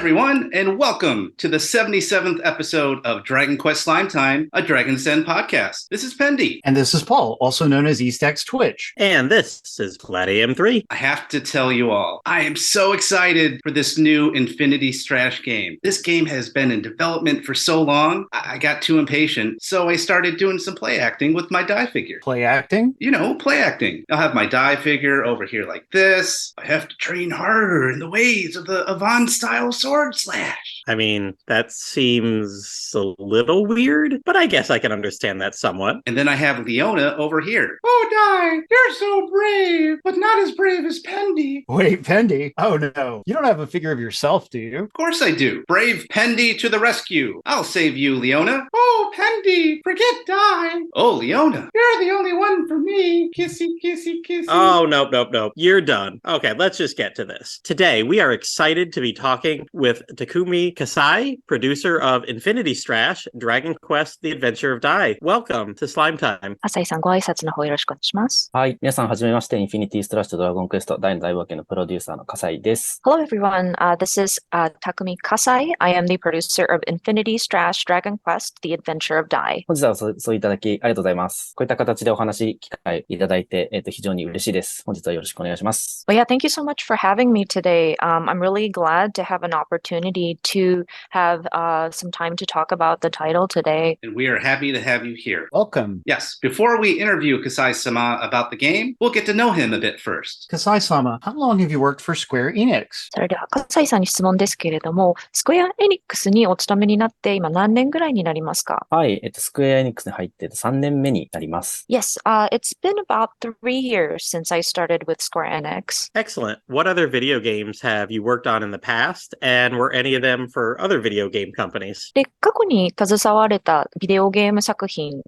everyone, and welcome to the 77th episode of Dragon Quest Slime Time, a Dragon's Den podcast. This is Pendy. And this is Paul, also known as Eastx Twitch. And this is VladAM3. I have to tell you all, I am so excited for this new Infinity Strash game. This game has been in development for so long, I got too impatient, so I started doing some play acting with my die figure. Play acting? You know, play acting. I'll have my die figure over here like this. I have to train harder in the ways of the Avant-style sword slash. I mean, that seems a little weird, but I guess I can understand that somewhat. And then I have Leona over here. Oh, Die, you're so brave, but not as brave as Pendy. Wait, Pendy? Oh no, you don't have a figure of yourself, do you? Of course I do. Brave Pendy to the rescue. I'll save you, Leona. Oh, Pendy, forget Die. Oh, Leona, you're the only one for me. Kissy, kissy, kissy. Oh, nope. You're done. Okay, let's just get to this. Today, we are excited to be talking with Takumi Kasai, producer of Infinity Strash, Dragon Quest: The Adventure of Dai. Welcome to Slime Time. 浅井さん、ご挨拶の方よろしくお願いします。はい。皆さん、はじめまして。インフィニティストラッシュドラゴンクエスト大の大冒険のプロデューサーの笠井です。Hello everyone, this is Takumi Kasai. I am the producer of Infinity Strash, Dragon Quest: The Adventure of Dai. 本日はそういただきありがとうございます。こういった形でお話、機会いただいて、非常に嬉しいです。本日はよろしくお願いします。Well, yeah, thank you so much for having me today. I'm really glad to have an opportunity to have some time to talk about the title today. And we are happy to have you here. Welcome. Yes, before we interview Kasai-sama about the game, we'll get to know him a bit first. Kasai-sama, how long have you worked for Square Enix? それでは、笠井さんに質問ですけれども、スクエア・エニックスにお勤めになって今何年ぐらいになりますか？はい。スクエアエニックスに入って3年目になります。Yes, it's been about 3 years since I started with Square Enix. Excellent. What other video games have you worked on in the past, and were any of them for other video game companies? で、過去に携われたビデオゲーム作品、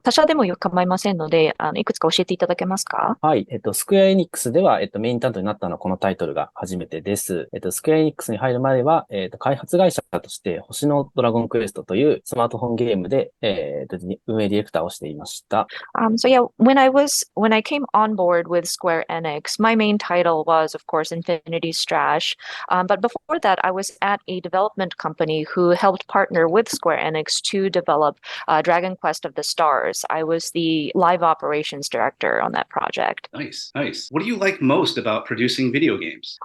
他社でも構いませんので、いくつか教えていただけますか？はい。スクエアエニックスでは、メイン担当になったのはこのタイトルが初めてです。スクエアエニックスに入るまでは、開発会社として星のドラゴンクエストというスマートフォンゲームで、運営ディレクターをしていました。So yeah, when I came on board with Square Enix, my main title was, of course, Infinity Strash. But before that, I was at a development company who helped partner with Square Enix to develop Dragon Quest of the Stars. I was the live operations director on that project. Nice. What do you like most about producing video games?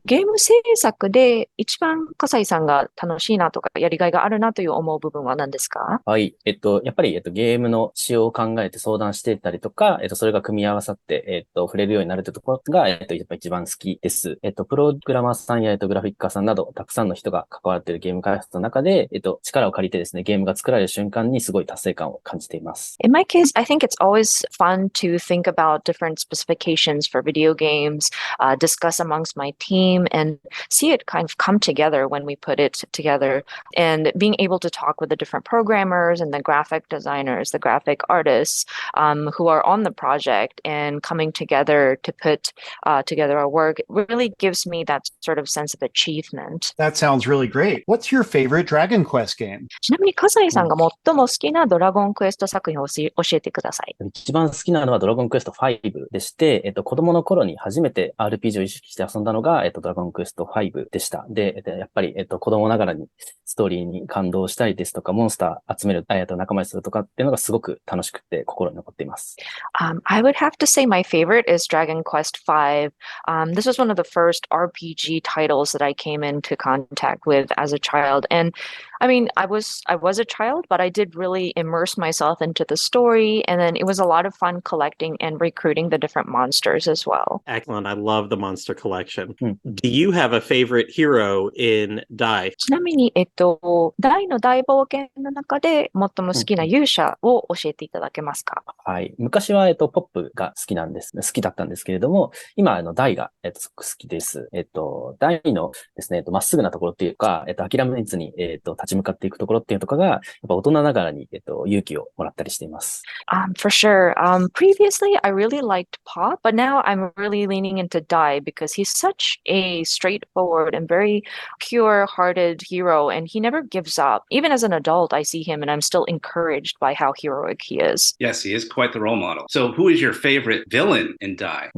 ゲーム制作で一番笠井さんが楽しいなとかやりがいがあるなという思う部分は何ですか？はい。やっぱり、ゲームの仕様を考えて相談していったりとか、それが組み合わさって、触れるようになるというところが、やっぱ一番好きです。プログラマーさんや、グラフィッカーさんなど、たくさんの人が関わっているゲーム開発の中で、力を借りてですね、ゲームが作られる瞬間にすごい達成感を感じています。In my case, I think it's always fun to think about different specifications for video games, discuss amongst my team, and see it kind of come together when we put it together. And being able to talk with the different programmers and the graphic designers, the graphic artists who are on the project and coming together to put together our work really gives me that sort of sense of achievement. That sounds really great. What's your favorite Dragon Quest game? ちなみに笠井さんが最も好きなドラゴンクエスト作品を教えてください。一番好きなのはドラゴンクエスト5でして、子供の頃に初めて RPG を意識して遊んだのが、ドラゴンクエスト5でした。で、やっぱり、子供ながらにストーリーに感動したりですとか、モンスター集める、仲間にするとかっていうのがすごく楽しくて心に残っています。I would have to say my favorite is Dragon Quest V. This was one of the first RPG titles that I came into contact with as a child. And I mean, I was a child, but I did really immerse myself into the story. And then it was a lot of fun collecting and recruiting the different monsters as well. Excellent. I love the monster collection. Do you have a favorite hero in Dai? ちなみに、大の大冒険の中で最も好きな勇者を教えていただけますか？はい。昔は、ポップが好きだったんですけれども、今、ダイが、すごく好きです。ダイのですね、まっすぐなところっていうか、諦めずに、立ち向かっていくところっていうところが、やっぱ大人ながらに、勇気をもらったりしています。For sure. Previously, I really liked Pop, but now I'm really leaning into Dai because he's such a straightforward and very pure-hearted hero, and he never gives up. Even as an adult, I see him and I'm still encouraged by how heroic he is. Yes, he is quite the role model. So who is your favorite villain in Dai?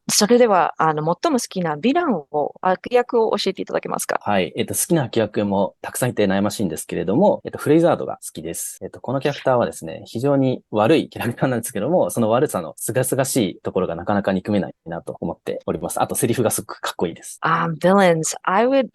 それでは、最も好きなヴィランを、悪役を教えていただけますか？はい。好きな悪役もたくさんいて悩ましいんですけれども、フレイザードが好きです。このキャラクターはですね、非常に悪いキャラクターなんですけども、その悪さの清々しいところがなかなか憎めないなと思っております。あと、セリフがすごくかっこいいです。Villains.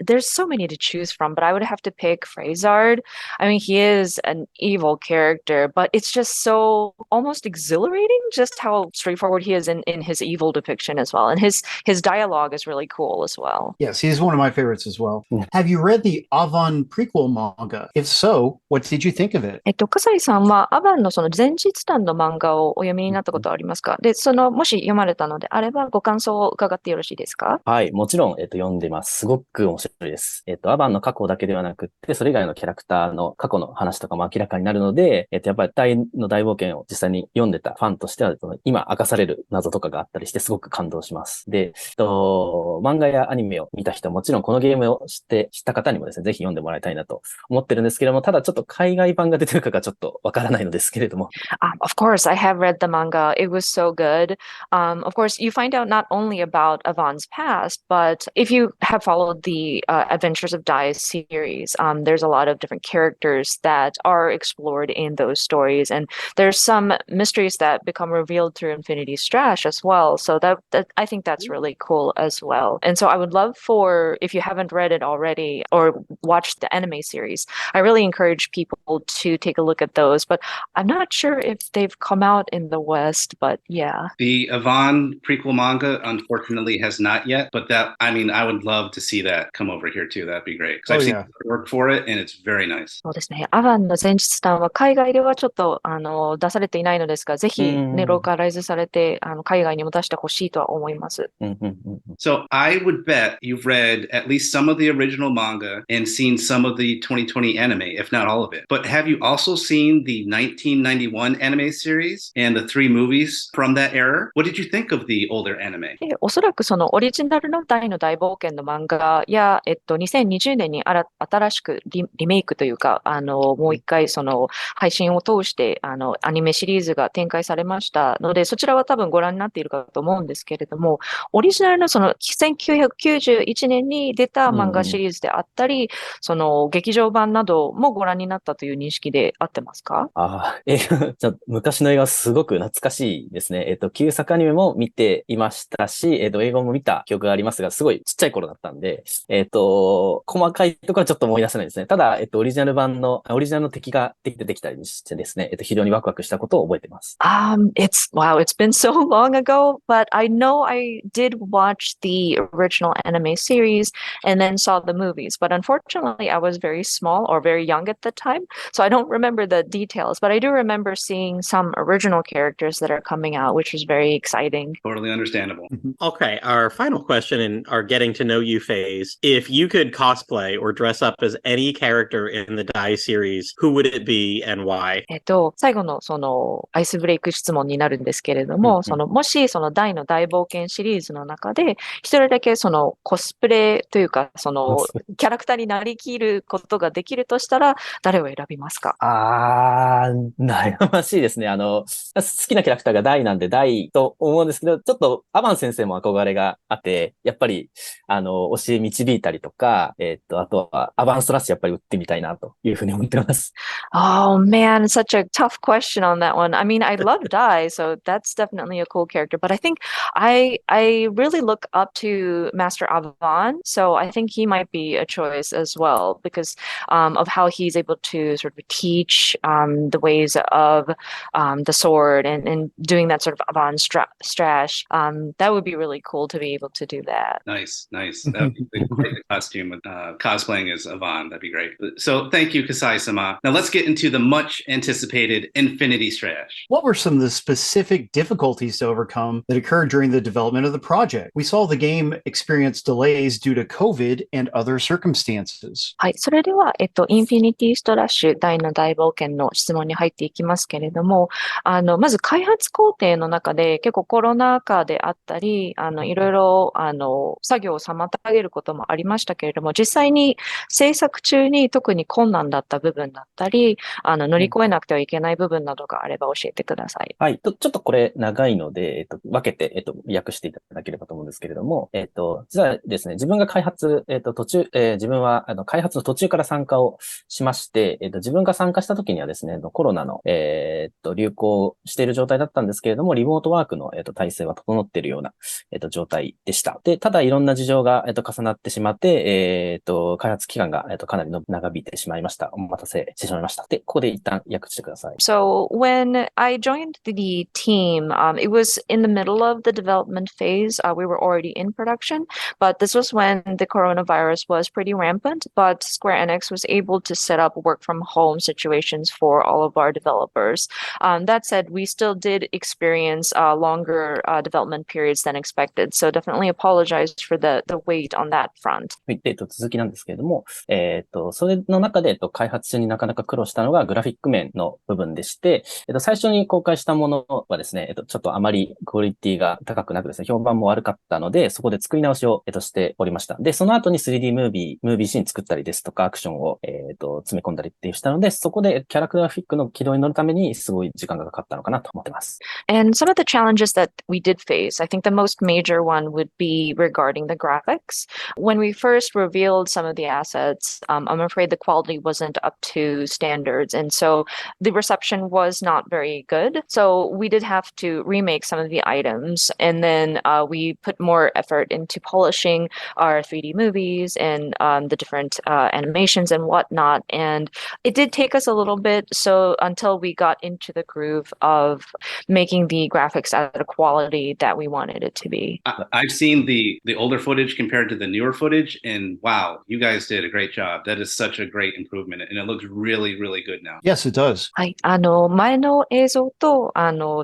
There's so many to choose from, but I would have to pick Freyzard. I mean, he is an evil character, but it's just so almost exhilarating just how straightforward he is in his evil depiction as well. And his dialogue is really cool as well. Yes, he's one of my favorites as well. Have you read the Avon prequel manga? If so, what did you think of it? 笠井さんはアバンのその前日談の漫画をお読みになったことはありますか？で、もし読まれたのであればご感想を伺ってよろしいですか？はい、もちろん、読んでます。すごく面白いです。アバンの過去だけではなくって、それ以外のキャラクターの過去の話とかも明らかになるので、やっぱり大の大冒険を実際に読んでたファンとしては、今明かされる謎とかがあったりしてすごく感動します。で、漫画やアニメを見た人、もちろんこのゲームを知った方にもですね、ぜひ読んでもらいたいなと思ってるんですけども、ただちょっと海外版が出てるかがちょっとわからないのですけれども。Of course, I have read the manga. It was so good. Of course, you find out not only about Avon's past, but if you have followed the Adventures of Dai's series, there's a lot of different characters that are explored in those stories, and there's some mysteries that become revealed through Infinity Strash as well. So that I think that's really cool as well. And so I would love for, if you haven't read it already or watched the anime series, I really encourage people to take a look at those. But I'm not sure if they've come out in the West, but yeah. The Avon prequel manga, unfortunately, has not yet. But I would love to see that come over here too. That'd be great. Because I've seen work for it, and it's very nice. そうですね。アバンの前日談は海外ではちょっと出されていないのですが、ぜひね、ローカライズされて海外にも出してほしいとは思います。So I would bet you've read at least some of the original manga and seen some of the 2020 anime, if not all of it. But have you also seen the 1991 anime series and the 3 movies from that era? What did you think of the older anime? おそらくそのオリジナルの大の大冒険の漫画や、2020年に新しくリメイクというか、もう一回その配信を通してアニメシリーズが展開されましたので、そちらは多分ご覧になっているかと思うんですけれども、オリジナルのその1991年に出た漫画シリーズであったり、その劇場版などもご覧になったという認識で合ってますか？昔の映画すごく懐かしいですね。旧作アニメも見ていましたし、映画も見た記憶がありますが、すごいちっちゃい頃だったんで、細かいところはちょっと思い出せないですね。ただ、オリジナルの敵が出てきたりしてですね、非常にワクワクしたことを覚えています。It's been so long ago, but I know I did watch the original anime series and then saw the movies. But unfortunately, I was very small or very young at the time, so I don't remember the details. But I do remember seeing some original characters that are coming out, which was very exciting. Totally understandable. Okay, our final question in our getting to know you phase. If you could cosplay or dress up as any character in the Dai series, who would it be and why? 最後のそのアイスブレイク質問になるんですけれども、もしその大の大冒険シリーズの中で一人だけそのコスプレというかそのキャラクターになりきることができるとしたら誰を選びますか？悩ましいですね。好きなキャラクターが大なんで大と思うんですけど、ちょっとアバン先生も憧れがあって、やっぱり教え導いたりとか、あとはアバンストラッシュやっぱり打ってみたいなというふうに思ってます。Oh man, it's such a tough question on that one. I mean, I love Dai, so that's definitely a cool character. But I think I really look up to Master Avon, so I think he might be a choice as well because of how he's able to sort of teach the ways of the sword and doing that sort of Avon strash. That would be really cool to be able to do that. Nice. That would be a great costume with cosplaying as Avon. That'd be great. So thank you, Kasai-sama. Now let's get into the much anticipated Infinity Strash. What were some of the specific difficulties to overcome that occurred during the development of the project? We saw the game experience delays due to COVID and other circumstances. はい、それでは、インフィニティストラッシュ大の大冒険の質問に入っていきますけれども、まず開発工程の中で結構コロナ禍であったり、いろいろ、作業を妨げることもありましたけれども、実際に制作中に特に困難だった部分だったり、乗り越えなくてはいけない部分などがあれば教えてください。はい。ちょっとこれ長いので、分けて訳していただければと思うんですけれども、実はですね、自分が開発、自分は、開発の途中から参加をしまして、自分が参加した時にはですね、コロナの、流行している状態だったんですけれども、リモートワークの、体制は整っているような、状態でした。で、ただいろんな事情が、重なってしまって、開発期間が、かなり長引いてしまいました。お待たせしてしまいました。で、ここで一旦訳してください。So when I joined the team, it was in the middle of the development phase. We were already in production, but this was when the coronavirus was pretty rampant. But Square Enix was able to set up work from home situations for all of our developers. That said, we still did experience longer development periods than expected. So definitely apologize for the wait on that front. はい。続きなんですけれども、それの中で、開発中になかなか苦労したのがグラフィック面の部分でして、最初に公開したものはですね、ちょっとあまりクオリティが高くなくですね、評判も悪かったので、そこで作り直しを、しておりました。で、その後に 3D ムービーシーン作ったりですとか、アクションを、詰め込んだりっていうしたので、そこでキャラグラフィックの軌道に乗るためにすごい時間がかかったのかなと思ってます。And some of the challenges that we did face, I think the most major one would be regarding the graphics. When we first revealed some of the assets, I'm afraid the quality wasn't up to standards. And so the reception was not very good. So we did have to remake some of the items. And then we put more effort into polishing our 3D movies and the different animations and whatnot. And it did take us a little bit. So until we got into the groove of making the graphics at a quality that we wanted it to be. I've seen the older footage compared to the newer footage, and wow, you guys did a great job. That is such a great improvement, and it looks really, really good now. Yes, it does. はい。前の映像と、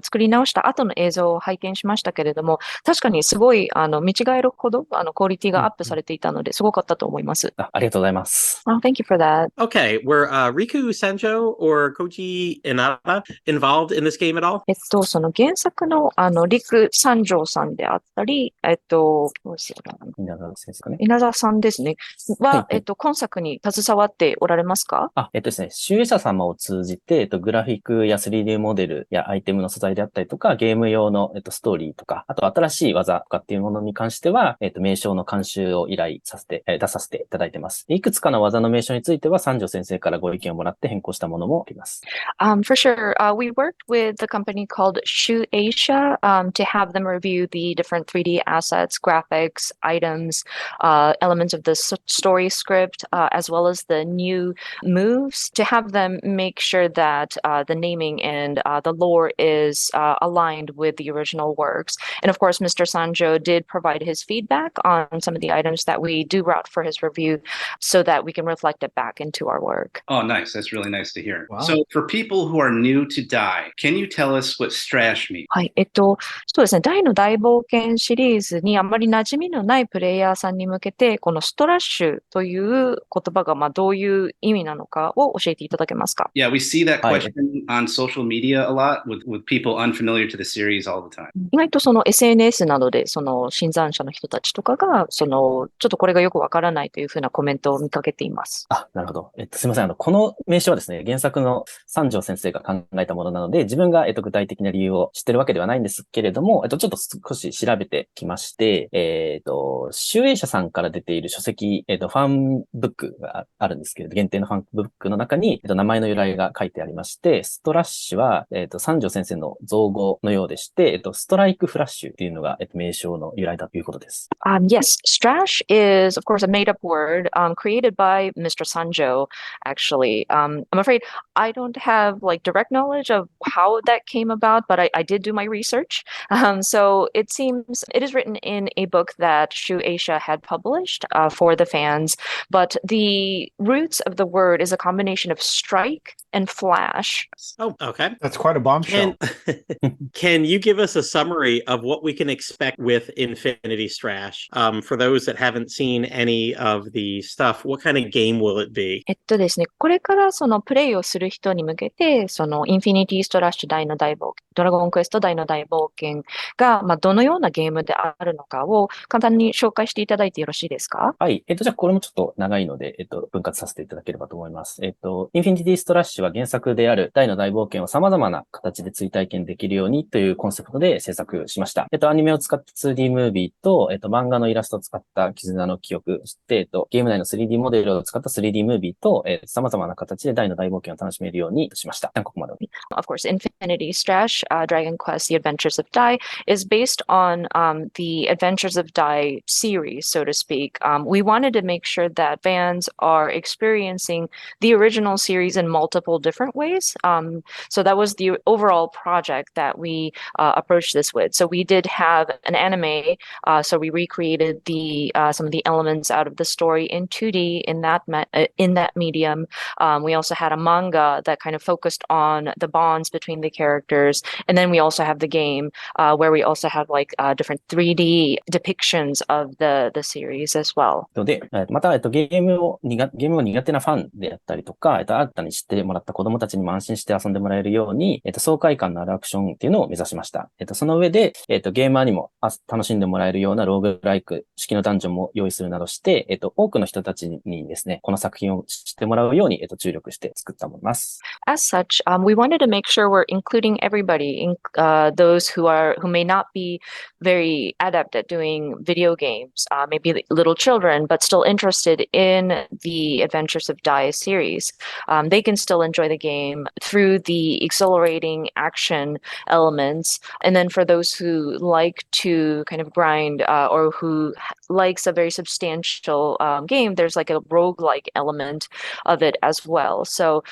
作り直した後の映像を拝見しましたけれども、確かにすごい、見違えるほど、クオリティがアップされていたので、すごかったと思います。ありがとうございます。Oh, thank you for that. Okay, were Riku Senjo or Koji Inaba involved in this game at all? その原作の、陸三条さんであったり、どうしようかな。稲田先生かね。稲田さんですね。は、はい今作に携わっておられますか？ですね、集英社様を通じて、グラフィックや 3D モデルやアイテムの素材であったりとか、ゲーム用の、ストーリーとか、あと新しい技とかっていうものに関しては、名称の監修を依頼させて、出させていただいてます。いくつかの技の名称については、三条先生からご意見をもらって変更したものもあります。For sure. We worked with the company called Shu Asia to have them review the different 3D assets, graphics, items, elements of the story script, as well as the new moves, to have them make sure that the naming and the lore is aligned with the original works. And of course, Mr. Sanjo did provide his feedback on some of the items that we do route for his review so that we can reflect it back into our work. Oh, nice. That's really nice to hear. Wow. So for people who are new to DAI, can you tell us what Strash means? はい。そうですね。大の大冒険シリーズにあまり馴染みのないプレイヤーさんに向けて、このストラッシュという言葉がどういう意味なのかを教えていただけますか？ Yeah, we see that question on social media a lot with people unfamiliar to the series all the time. 意外とその SNS などでその新参者の人たちとかが、ちょっとこれがよくわからないというふうなコメントを見かけています。なるほど。すみません。この名称はですね、原作の三条先生が考えたものなので、自分が、具体的な理由を知ってるわけではないんですけれども、ちょっと少し調べてきまして、集英社さんから出ている書籍、ファンブックがあるんですけれど、限定のファンブックの中に、名前の由来が書いてありまして、ストラッシュは、三条先生の造語のようでして、ストライクフラッシュっていうのが、名称の由来だということです。Yes, Strash is, of course, a made-up word created by Mr. Sanjo, actually. I'm afraid I don't have direct knowledge of how that came about, but I did do my research. So it seems it is written in a book that Shu Asia had published for the fans, but the roots of the word is a combination of strike and flash. Oh, okay. That's quite a bombshell. Can you give us a summary of what we can expect with Infinity Strash? For those that haven't seen any of the stuff, what kind of game will it be? ですね、これからそのプレイをする人に向けて、そのインフィニティストラッシュ大の大冒険、ドラゴンクエスト大の大冒険が、どのようなゲームであるのかを簡単に紹介していただいてよろしいですか？はい。じゃあこれもちょっと長いので、分割させていただければと思います。インフィニティストラッシュは原作である大の大冒険を様々な形で追体験できるようにというコンセプトで制作録しました。アニメを使った 2D ムービーと、漫画のイラストを使った絆の記憶、そして、ゲーム内の 3D モデルを使った 3D ムービーと、様々な形で大の大冒険を楽しめるようにしました。ここまで。Of course, Infinity Strash, Dragon Quest: The Adventures of Dai, is based on the Adventures of Dai series, so to speak. We wanted to make sure that fans are experiencing the original series in multiple different ways. So that was the overall project that we approached this with. So we did have an anime, so we recreated some of the elements out of the story in 2D in that medium. We also had a manga that kind of focused on the bonds between the characters, and then we also have the game where we also have like different 3D depictions of the series as well. で、また、ゲームを苦手なファンであったりとか、新たに知ってもらった子供たちにも安心して遊んでもらえるように、爽快感のあるアクションっていうのを目指しました。その上で、ゲーマーにも楽しんでもらえるようなローグライク式のダンジョンも用意するなどして、多くの人たちにですね、この作品を知ってもらうように、注力して作ったと思います。As such, we wanted to make sure we're including everybody, those who may not be very adept at doing video games, maybe little children, but still interested in the Adventures of Dai series. They can still enjoy the game through the exhilarating action elements. And then for those who like to kind of grind or who likes a very substantial game, there's like a roguelike element of it as well. So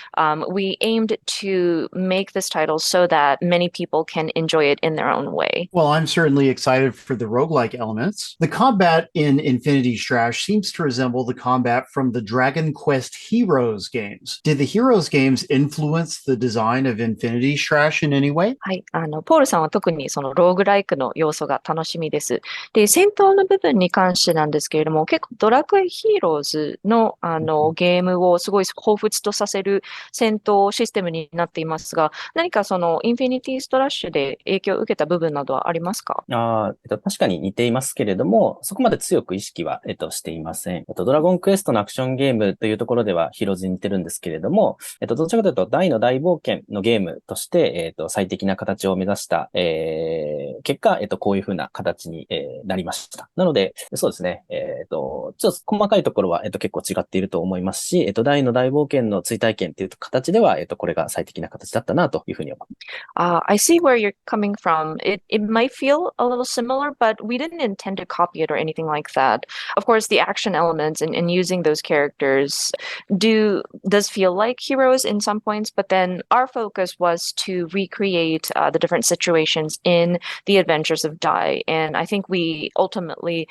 we aimed to make this title so that many people can enjoy it in their own way. Well, I'm certainly excited for the roguelike elements. The combat in Infinity Strash seems to resemble the combat from the Dragon Quest Heroes games. Did the Heroes games influence the design of Infinity Strash in any way? はい、ポールさんは特にそのローグライクの要素が楽しみです。で、戦闘の部分に関してなんですけれども、結構ドラクエヒーローズのゲームをすごい彷彿とさせる戦闘システムになっていますが、何かそのインフィニティストラッシュで影響を受けた部分などはありますか？確かに似ていますけれども、そこまで強く意識は、していません。ドラゴンクエストのアクションゲームというところではヒーローズに似てるんですけれども、どちらかというと大の大冒険のゲームとして、最適な形を目指した、結果、こういう風な形に、なりました。なので、そうですね、ちょっと細かいところは、結構違っていると思いますし、大の大冒険の追体験っていう形では、これが最適な形だったなというふうに思います。I see where you're coming from. It might feel a little similar, but we didn't intend to copy it or anything like that. Of course, the action elements and using those characters does feel like heroes in some points, but then our focus was to recreate the different situations in the Adventures of Dai, and I think we ultimately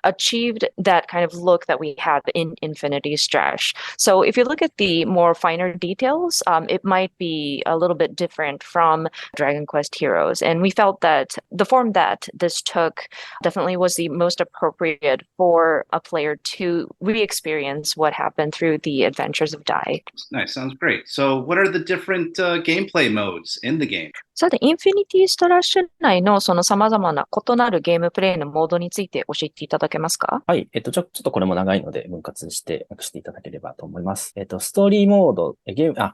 achieved that kind of look that we have in Infinity Strash. So if you look at the more finer details, it might be a little bit different from Dragon Quest Heroes. And we felt that the form that this took definitely was the most appropriate for a player to re-experience what happened through the Adventures of Dai. Nice, sounds great. So what are the different gameplay modes in the game? さて、インフィニティストラッシュ内のその様々な異なるゲームプレイのモードについて教えていただけますか？はい。ちょっとこれも長いので分割して訳していただければと思います。ストーリーモード、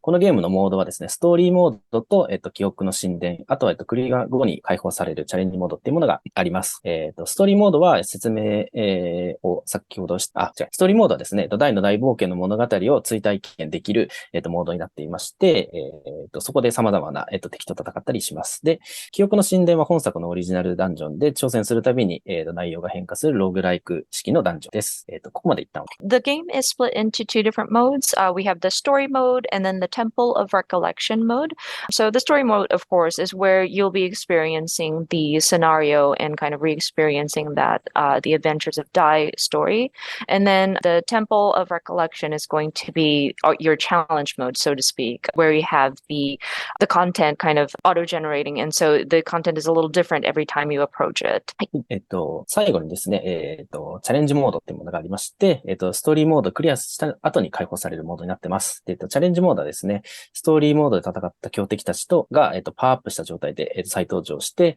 このゲームのモードはですね、ストーリーモードと、記憶の神殿、あとは、クリア後に解放されるチャレンジモードっていうものがあります。ストーリーモードは説明、を先ほどストーリーモードはですね、大の大冒険の物語を追体験できる、モードになっていまして、そこで様々な、敵と戦ったりします。で、記憶の神殿は本作のオリジナルダンジョンで挑戦するたびに、内容が変化するローグライク式のダンジョンです。ここまで一旦。The game is split into two different modes. We have the story mode and then the Temple of Recollection mode. So the story mode, of course, is where you'll be experiencing the scenario and kind of re-experiencing that, the Adventures of Dai story. And then the Temple of Recollection is going to be your challenge mode, so to speak, where you have the content kind of auto-generating, and so the content is a little different every time you approach it. 最後にですね、チャレンジモードっていうものがありまして、ストーリーモードをクリアした後に解放されるモードになってます。チャレンジモードはですね、ストーリーモードで戦った強敵たちが、パワーアップした状態で、再登場して、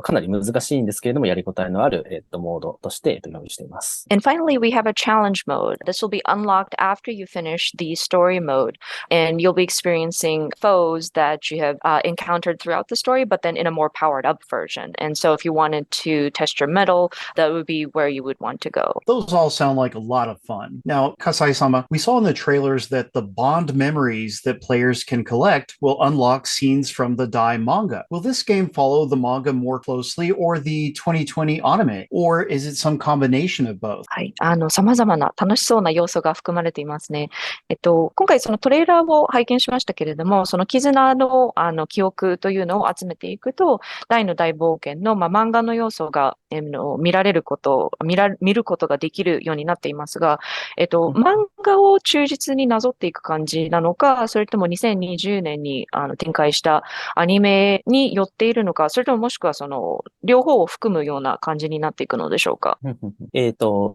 かなり難しいんですけれども、やりごたえのある、モードとして、用意しています。And finally, we have a challenge mode. This will be unlocked after you finish the story mode, and you'll be experiencing foes that you have encountered centered throughout the story, but then in a more powered up version. And so if you wanted to test your metal, that would be where you would want to go. Those all sound like a lot of fun. Now, Kasai-sama, we saw in the trailers that the Bond memories that players can collect will unlock scenes from the Dai manga. Will this game follow the manga more closely or the 2020 anime? Or is it some combination of both? はい。様々な楽しそうな要素が含まれていますね。今回そのトレーラーを拝見しましたけれども、その絆の、記憶というのを集めていくと、大の大冒険の、漫画の要素が、見ることができるようになっていますが、漫画を忠実になぞっていく感じなのか、それとも2020年に展開したアニメに寄っているのか、それとももしくはその両方を含むような感じになっていくのでしょうか。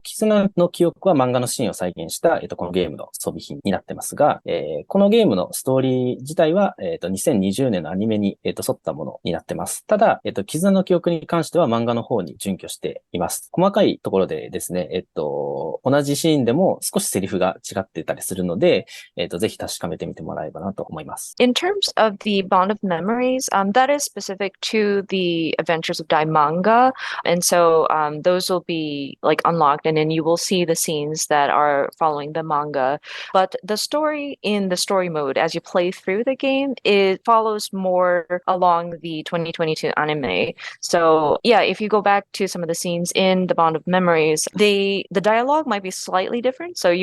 絆の記憶は漫画のシーンを再現した、このゲームの装備品になってますが、このゲームのストーリー自体は、2020年のアニメに、沿ったものになってます。ただ、絆の記憶に関しては漫画の方に準拠しています。細かいところでですね、同じシーンでも少しセリフが違ってたりするので、ぜひ確かめてみてもらえればなと思います。In terms of the Bond of Memories, that is specific to the Adventures of Dai manga. And so those will be like unlocked and then you will see the scenes that are following the manga. But the story in the story mode, as you play through the game, it follows more along the 2022 anime. So yeah, if you go back to some of the scenes in the Bond of Memories, the dialogue might be slightly different. So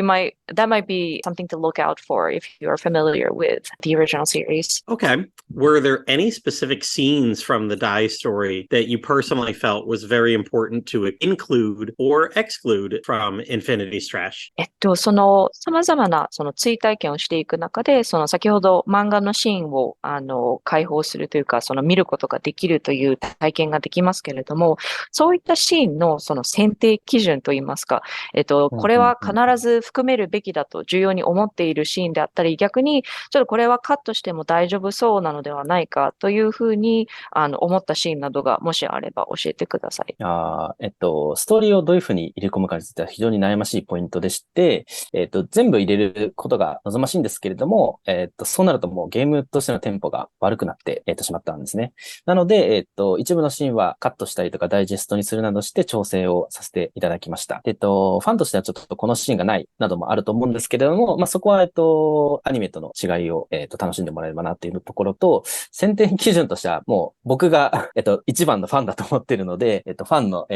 that might be something to look out for if you are familiar with the original series. Okay. Were there any specific scenes from the Dai story that you personally felt was very important to include or exclude from Infinity Strash? その様々なその追体験をしていく中で、その先ほど漫画のシーンを開放するというか、その見ることができるという体験ができますけれども、そういったシーンのその選定基準といいますか、これは必ず含めるべきだと重要に思っているシーンであったり、逆にちょっとこれはカットしても大丈夫そうなのではないかというふうに思ったシーンなどがもしあれば教えてください。ストーリーをどういうふうに入れ込むかについては非常に悩ましいポイントでして、全部入れることが望ましいんですけれども、そうなるともうゲームとしてのテンポが悪くなって、しまったんですね。なので、一部のシーンはカットしたりとかダイジェストにするなどして調整をさせていただきました。ファンとしてはちょっとこのシーンがないなどもあると思うんですけれども、そこは、アニメとの違いを、楽しんでもらえればなっていうところと、選定基準としてはもう僕が、一番のファンだと思っているので、ファンの、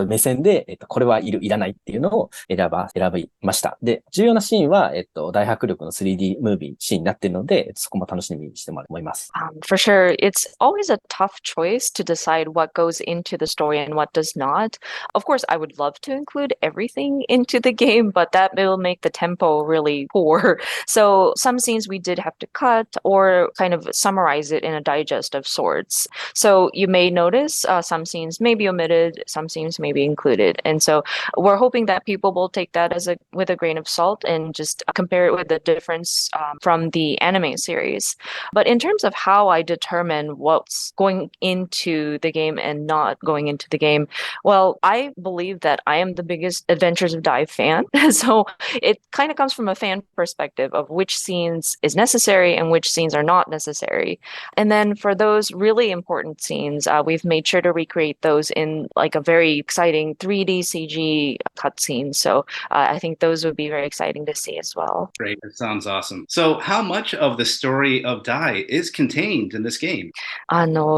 目線で、これいらないっていうのを選びました。で、重要なシーンは、大迫力の 3D ムービーシーンになっているので、そこも楽しみにしてもらえ思います。For sure, it's always a tough choice to decide what goes into the story and what does not. Of course, I would love to include everything into the game, but that will make the tempo really poor. So some scenes we did have to cut or kind of summarize it in a digest of sorts. So you may notice some scenes may be omitted, some scenes may be included. And so we're hoping that people will take that with a grain of salt and just compare it with the difference from the anime series. But in terms of how I determine what's going into the game and not going into the game, well, I believe that I am the biggest Adventures of Dai fan. So it kind of comes from a fan perspective of which scenes is necessary and which scenes are not necessary. And then for those really important scenes, we've made sure to recreate those in like a very exciting 3D CG cutscene. So I think those would be very exciting to see as well. Great. That sounds awesome. So how much of the story of Dai is contained in this game?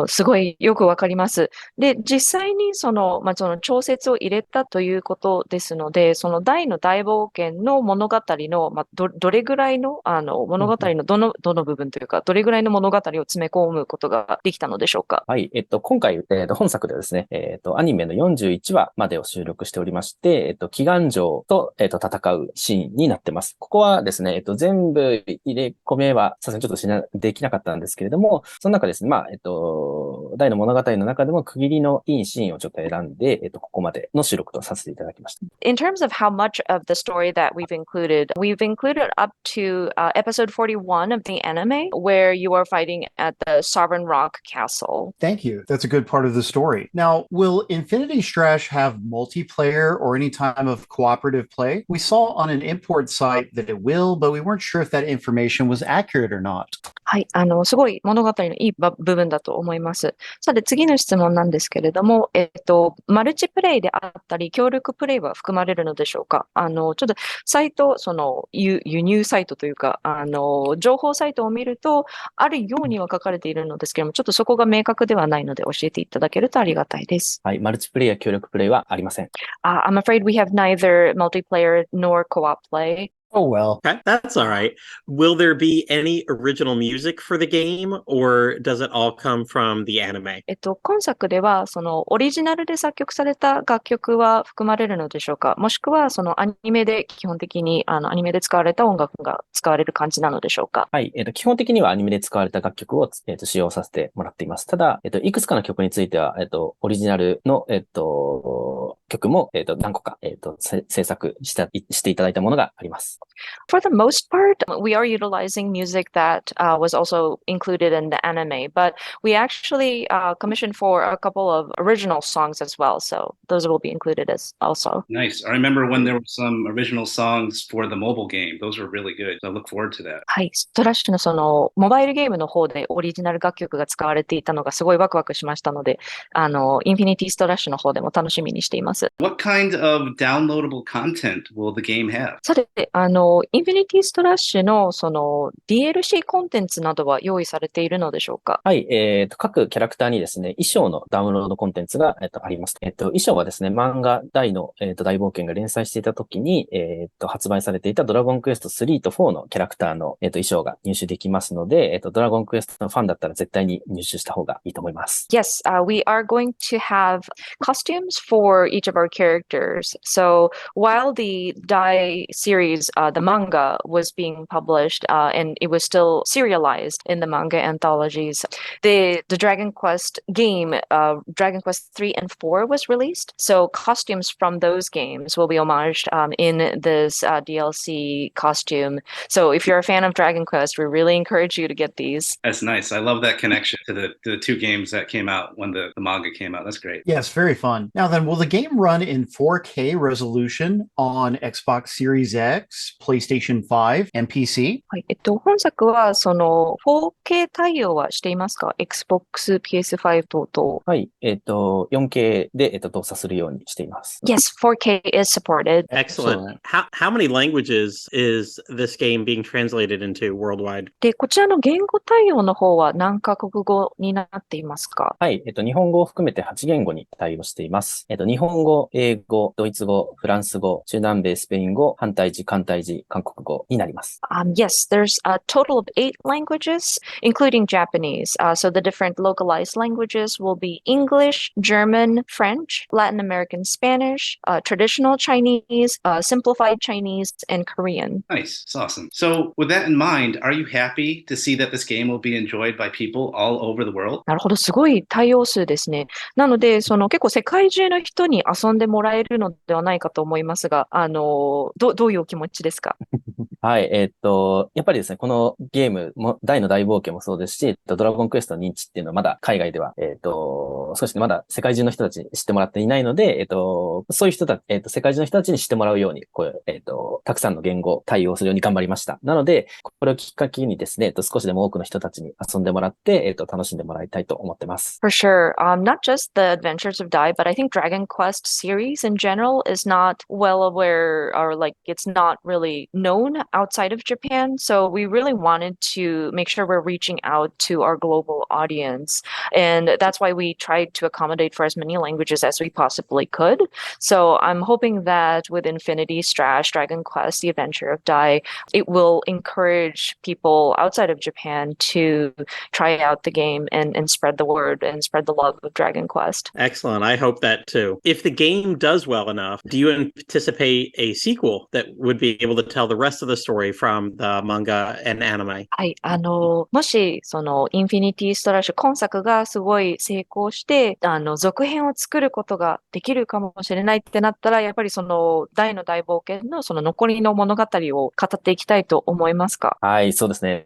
すごいよくわかります。で、実際にその調節を入れたということですので、その大の大冒険の物語の、どれぐらいの、物語のどの部分というか、どれぐらいの物語を詰め込むことができたのでしょうか。はい。今回、本作ではですね、アニメの41話までを収録しておりまして、祈願城と、戦うシーンになってます。ここはですね、全部入れ込めは、さすがにちょっとできなかったんですけれども、その中ですね、大の物語の中でも区切りのいいシーンをちょっと選んで、ここまでの収録とさせていただきました。In terms of how much of the story that we've included up to episode 41 of the anime, where you are fighting at the Sovereign Rock Castle. Thank you. That's a good part of the story. Now, will Infinity Strash have multiplayer or any time of cooperative play? We saw on an import site that it will, but we weren't sure if that information was accurate or not. はい。すごい物語のいい部分だと思います。さて、次の質問なんですけれども、マルチプレイであったり、協力プレイは含まれるのでしょうか？ちょっとサイト、輸入サイトというか、情報サイトを見ると、あるようには書かれているのですけれども、ちょっとそこが明確ではないので教えていただけるとありがたいです。はい。マルチプレイや協力プレイはありません。I'm afraid we have neither multiplayer nor co-op play. Oh, well. Okay, that's all right. Will there be any original music for the game, or does it all come from the anime? 今作では、オリジナルで作曲された楽曲は含まれるのでしょうか？もしくは、アニメで基本的に、アニメで使われた音楽が使われる感じなのでしょうか？はい。基本的にはアニメで使われた楽曲を、使用させてもらっています。ただ、いくつかの曲については、オリジナルの、曲も、何個か、制作していただいたものがあります。For the most part, we are utilizing music that was also included in the anime, but we actually commissioned for a couple of original songs as well, so those will be included as also. Nice. I remember when there were some original songs for the mobile game. Those were really good. So I look forward to that. はい。ストラッシュのモバイルゲームの方でオリジナル楽曲が使われていたのがすごいワクワクしましたので、インフィニティストラッシュの方でも楽しみにしています。What kind of downloadable content will the game have? さて、インフィニティストラッシュのDLC コンテンツなどは用意されているのでしょうか？はい。各キャラクターにですね、衣装のダウンロードコンテンツが、あります。衣装はですね、漫画大の、大冒険が連載していた時に、発売されていたドラゴンクエスト3と4のキャラクターの、衣装が入手できますので、ドラゴンクエストのファンだったら絶対に入手した方がいいと思います。Yes, we are going to have costumes for each of our characters. So while the Dai series, the manga was being published, and it was still serialized in the manga anthologies, the Dragon Quest game, Dragon Quest 3 and 4 was released. So costumes from those games will be homaged in this DLC costume. So if you're a fan of Dragon Quest, we really encourage you to get these. That's nice. I love that connection to the two games that came out when the manga came out. That's great. Yes, very fun. Now then, will the game run in 4K resolution on Xbox Series X, PlayStation 5, and PC? はい。本作は4K 対応はしていますか？ Xbox、PS5 等々。はい。4K で、動作するようにしています。Yes, 4K is supported. Excellent. How many languages is this game being translated into worldwide? で、こちらの言語対応の方は何カ国語になっていますか？はい。日本語を含めて8言語に対応しています。日本語、英語、ドイツ語、フランス語、中南米スペイン語、反対字、簡体字、韓国語になります。Yes, there's a total of 8 languages, including Japanese. So the different localized languages will be English, German, French, Latin American Spanish, traditional Chinese, simplified Chinese, and Korean. Nice. It's awesome. So with that in mind, are you happy to see that this game will be enjoyed by people all over the world? なるほど、すごい対応数ですね。なので、結構世界中の人に遊んでもらえるのではないかと思いますが、どういうお気持ちですか？はい。やっぱりですね、このゲームも、大の大冒険もそうですし、ドラゴンクエストの認知っていうのはまだ海外では、少しまだ世界中の人たちに知ってもらっていないので、そういう人たち、世界中の人たちに知ってもらうように、たくさんの言語対応するように頑張りました。なので、これをきっかけにですね、少しでも多くの人たちに遊んでもらって、楽しんでもらいたいと思ってます。For sure. Not just the Adventures of Dai, but I think Dragon Quest series in general is not well aware or it's not really known outside of Japan. So we really wanted to make sure we're reaching out to our global audience. And that's why we tried to accommodate for as many languages as we possibly could. So I'm hoping that with Infinity Strash, Dragon Quest, The Adventure of Dai, it will encourage people outside of Japan to try out the game and spread the word and spread the love of Dragon Quest. Excellent. I hope that too. If the game does well enough, do you anticipate a sequel that would be able to tell the rest of the story from the manga and anime? はい。もし、インフィニティストラッシュ今作がすごい成功して、続編を作ることができるかもしれないってなったら、やっぱりその大の大冒険のその残りの物語を語っていきたいと思いますか？はい、そうですね。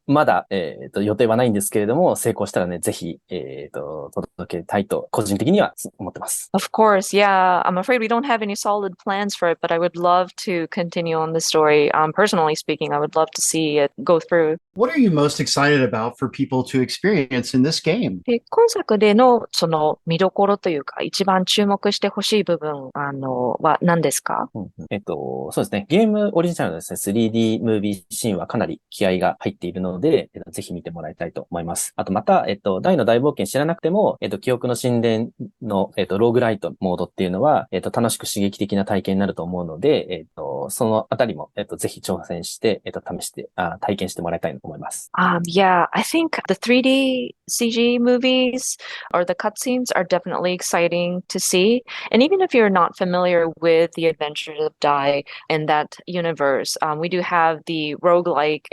まだ、予定はないんですけれども、成功したらね、ぜひ、届けたいと、個人的には思ってます。Of course, yeah. I'm afraid we don't have any solid plans for it, but I would love to continue on the story. Personally speaking, I would love to see it go through. What are you most excited about for people to experience in this game? で、今作でのその見どころというか、一番注目してほしい部分、は何ですか？そうですね。ゲームオリジナルのですね、3D ムービーシーンはかなり気合が入っているので、ぜひ見てもらいたいと思います。あとまた、大の大冒険知らなくても、記憶の神殿の、ローグライトモードっていうのは、楽しく刺激的な体験になると思うので、そのあたりも、ぜひ挑戦して、試して、体験してもらいたいと思います。Yeah, I think the 3D CG movies or the cutscenes are definitely exciting to see. And even if you're not familiar with the Adventures of Dai in that universe, we do have the roguelite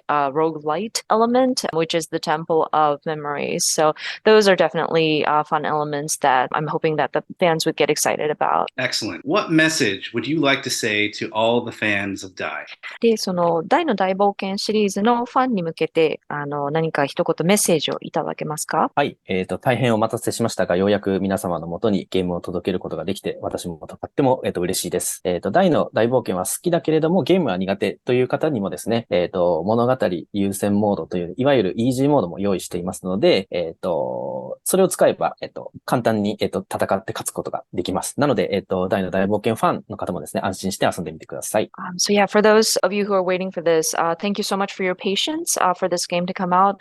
element, which is the Temple of Memories. So those are definitely fun elements that I'm hoping that the fans would get excited about. Excellent. What message would you like to say to all the fans of Dai? で、その大の大冒険シリーズのファンに向けて、何か一言メッセージをいただけますか？はい。大変お待たせしましたが、ようやく皆様のもとにゲームを届けることができて、私もとっても、嬉しいです。大の大冒険は好きだけれども、ゲームは苦手という方にもですね、物語優先モードという、いわゆるイージーモードも用意していますので、それを使えば、簡単に、戦って勝つことができます。なので、大の大冒険ファンの方もですね、安心して遊んでみてください。So yeah, for those of you who are waiting for this, thank you so much for your patience for this game to come out.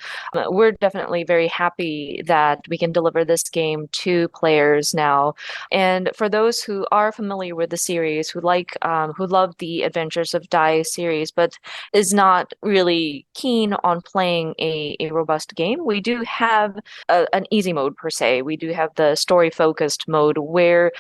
We're definitely very happy that we can deliver this game to players now. And for those who are familiar with the series, who love the Adventures of Dai series, but is not really keen on playing a robust game, we do have an easy mode per se. We do have the story-focused mode where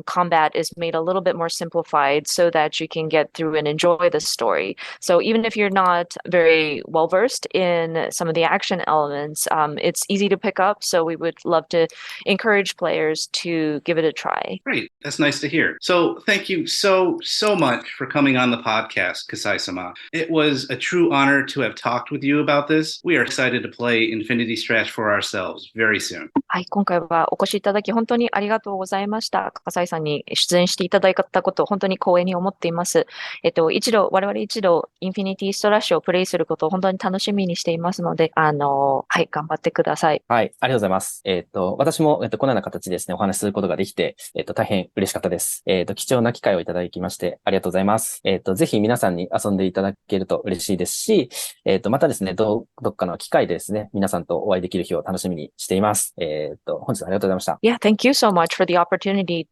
combat is made a little bit more simplified so that you can get through and enjoy the story. So even if you're not very well versed in some of the action elements, it's easy to pick up. So we would love to encourage players to give it a try. Great. That's nice to hear. So thank you so much for coming on the podcast, Kasai-sama. It was a true honor to have talked with you about this. We are excited to play Infinity Strash for ourselves very soon. はい、今回はお越しいただき本当にありがとうございました。笠井さんに出演していただいたことを本当に光栄に思っています。我々一度、インフィニティストラッシュをプレイすることを本当に楽しみにしていますので、はい、頑張ってください。はい、ありがとうございます。私も、このような形でですね、お話しすることができて、大変嬉しかったです。貴重な機会をいただきまして、ありがとうございます。ぜひ皆さんに遊んでいただけると嬉しいですし、またですね、どっかの機会でですね、皆さんとお会いできる日を楽しみにしています。本日はありがとうございました。Yeah, thank you so much for the opportunity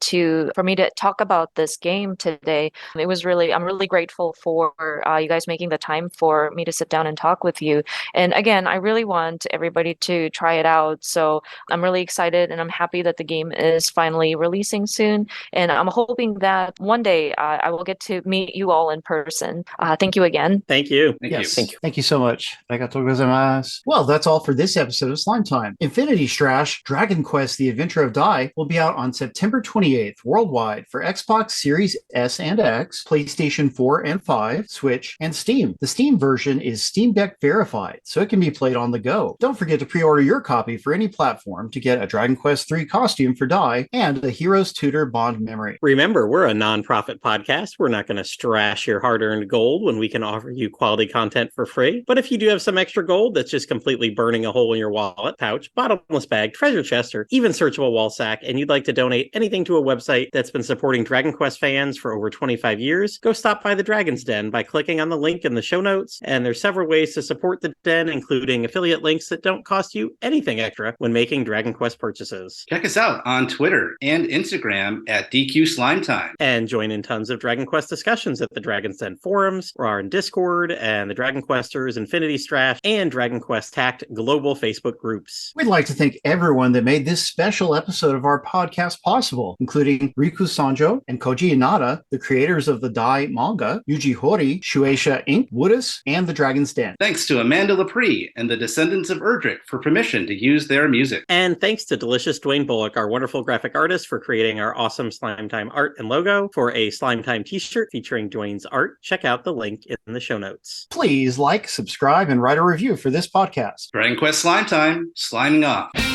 for me to talk about this game today. I'm really grateful for you guys making the time for me to sit down and talk with you. And again, I really want everybody to try it out. So I'm really excited and I'm happy that the game is finally releasing soon. And I'm hoping that one day I will get to meet you all in person. Thank you again. Thank you. Thank you so much. Arigatou gozaimasu. Well, that's all for this episode of Slime Time. Infinity Strash, Dragon Quest: The Adventure of Dai will be out on September 28th worldwide for Xbox Series S and X, PlayStation 4 and 5, Switch, and Steam. The Steam version is Steam Deck verified, so it can be played on the go. Don't forget to pre-order your copy for any platform to get a Dragon Quest III costume for Dai and a Hero's Tutor Bond memory. Remember, we're a non-profit podcast. We're not going to strash your hard-earned gold when we can offer you quality content for free. But if you do have some extra gold that's just completely burning a hole in your wallet, pouch, bottomless bag, treasure chest, or even searchable wall sack, and you'd like to donate anything to a website that's been supporting Dragon Quest fans for over 25 years, go stop by the Dragon's Den by clicking on the link in the show notes. And there's several ways to support the Den, including affiliate links that don't cost you anything extra when making Dragon Quest purchases. Check us out on Twitter and Instagram at DQ Slime Time. And join in tons of Dragon Quest discussions at the Dragon's Den forums, or in Discord, and the Dragon Questers, Infinity Strash, and Dragon Quest Tact Global Facebook groups. We'd like to thank everyone everyone that made this special episode of our podcast possible, including Riku Sanjo and Koji Inada, the creators of the Dai manga, Yuji Horii, Shueisha Inc., Woodus, and The Dragon's Den. Thanks to Amanda Lepre and the Descendants of Erdrick for permission to use their music. And thanks to Delicious Dwayne Bullock, our wonderful graphic artist, for creating our awesome Slime Time art and logo. For a Slime Time t-shirt featuring Dwayne's art, check out the link in the show notes. Please like, subscribe, and write a review for this podcast. Dragon Quest Slime Time, sliming off.